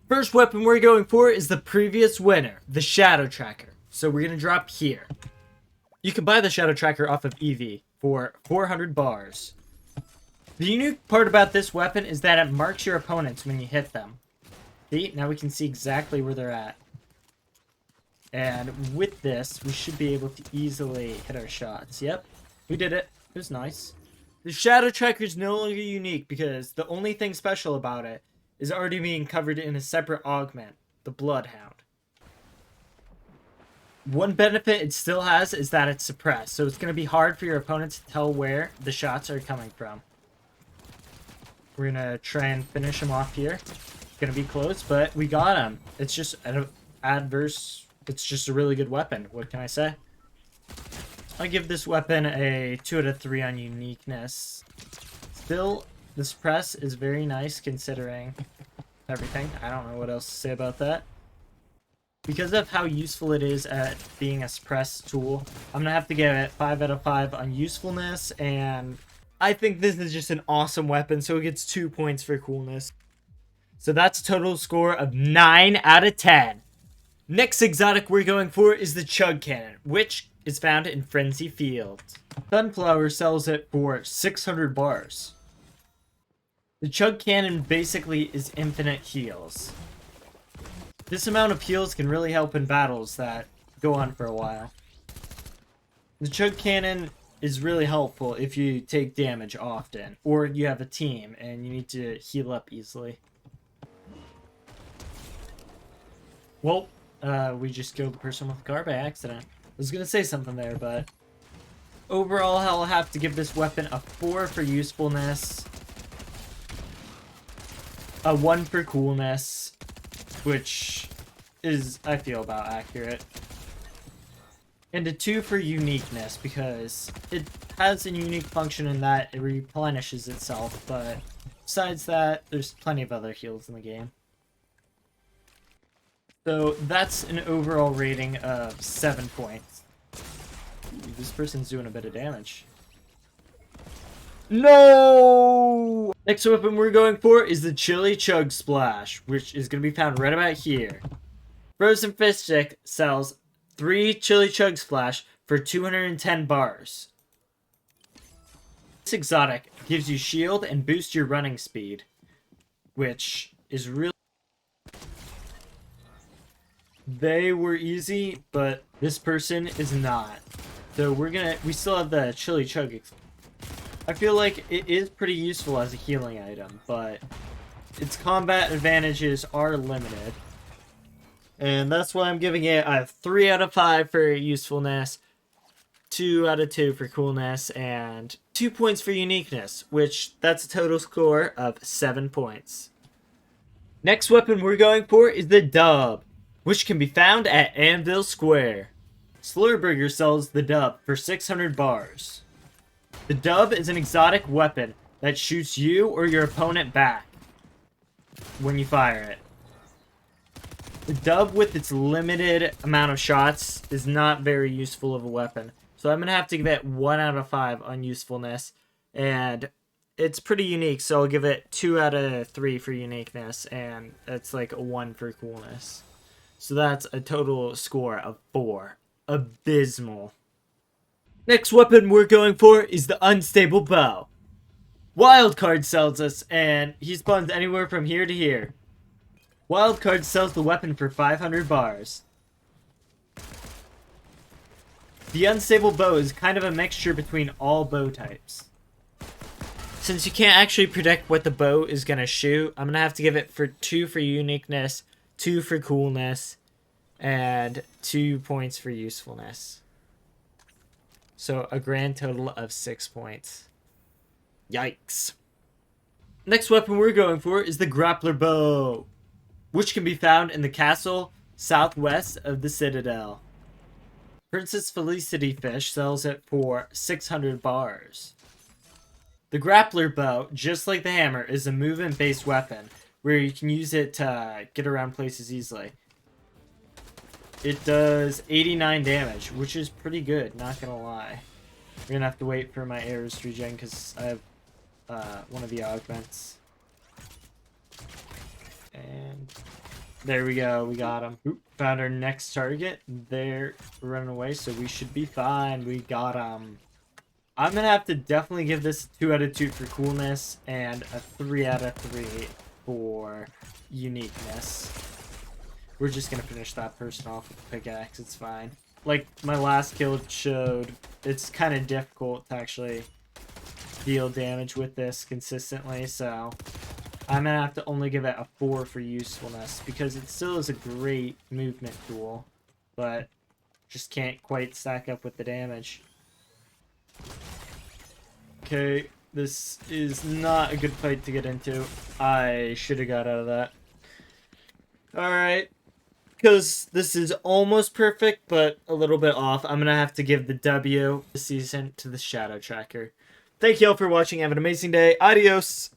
First weapon we're going for is the previous winner, the Shadow Tracker. So we're going to drop here. You can buy the Shadow Tracker off of EV for 400 bars. The unique part about this weapon is that it marks your opponents when you hit them. See, now we can see exactly where they're at. And with this, we should be able to easily hit our shots. Yep, we did it. It was nice. The Shadow Tracker is no longer unique because the only thing special about it is already being covered in a separate augment, the Bloodhound. One benefit it still has is that it's suppressed, so it's going to be hard for your opponents to tell where the shots are coming from. We're going to try and finish him off here. It's going to be close, but we got him. It's just an adverse... It's just a really good weapon. What can I say? I give this weapon a 2 out of 3 on uniqueness. Still, the suppress is very nice considering everything. I don't know what else to say about that. Because of how useful it is at being a suppress tool, I'm going to have to give it 5 out of 5 on usefulness, and I think this is just an awesome weapon, so it gets 2 points for coolness. So that's a total score of 9 out of 10. Next exotic we're going for is the Chug Cannon, which is found in Frenzy Field. Sunflower sells it for 600 bars. The Chug Cannon basically is infinite heals. This amount of heals can really help in battles that go on for a while. The Chug Cannon is really helpful if you take damage often, or you have a team and you need to heal up easily. Well, we just killed the person with the car by accident. I was gonna say something there, but overall I'll have to give this weapon a 4 for usefulness, a 1 for coolness, which is, I feel, about accurate, and a 2 for uniqueness, because it has a unique function in that it replenishes itself, but besides that, there's plenty of other heals in the game. So that's an overall rating of 7 points. Ooh, this person's doing a bit of damage. No! Next weapon we're going for is the Chili Chug Splash, which is going to be found right about here. Frozen Fish Stick sells 3 Chili Chug Splash for 210 bars. This exotic gives you shield and boosts your running speed, which is really... They were easy, but this person is not. So we still have the Chili Chug. I feel like it is pretty useful as a healing item, but its combat advantages are limited. And that's why I'm giving it a 3 out of 5 for usefulness, 2 out of 2 for coolness, and 2 points for uniqueness, which that's a total score of 7 points. Next weapon we're going for is the Dub, which can be found at Anvil Square. Slurburger sells the Dub for 600 bars. The Dub is an exotic weapon that shoots you or your opponent back when you fire it. The Dub, with its limited amount of shots, is not very useful of a weapon. So I'm going to have to give it 1 out of 5 on usefulness. And it's pretty unique, so I'll give it 2 out of 3 for uniqueness. And it's like a 1 for coolness. So that's a total score of 4. Abysmal. Next weapon we're going for is the Unstable Bow. Wildcard sells us, and he spawns anywhere from here to here. Wildcard sells the weapon for 500 bars. The Unstable Bow is kind of a mixture between all bow types. Since you can't actually predict what the bow is going to shoot, I'm going to have to give it 2 for uniqueness, 2 for coolness, and 2 points for usefulness. So a grand total of 6 points. Yikes. Next weapon we're going for is the Grapple Bow, which can be found in the castle southwest of the Citadel. Princess Felicity Fish sells it for 600 bars. The Grappler Bow, just like the hammer, is a movement-based weapon where you can use it to get around places easily. It does 89 damage, which is pretty good, not gonna lie. We're gonna have to wait for my arrows to regen because I have one of the augments. And There we go. We got him. Oop, found our next target. They're running away, so we should be fine. We got him. I'm going to have to definitely give this a 2 out of 2 for coolness and a 3 out of 3 for uniqueness. We're just going to finish that person off with the pickaxe. It's fine. Like my last kill showed, it's kind of difficult to actually deal damage with this consistently, so I'm gonna have to only give it a 4 for usefulness because it still is a great movement tool, but just can't quite stack up with the damage. Okay, this is not a good fight to get into. I should have got out of that. Alright, because this is almost perfect, but a little bit off, I'm gonna have to give the W this season to the Shadow Tracker. Thank you all for watching. Have an amazing day. Adios!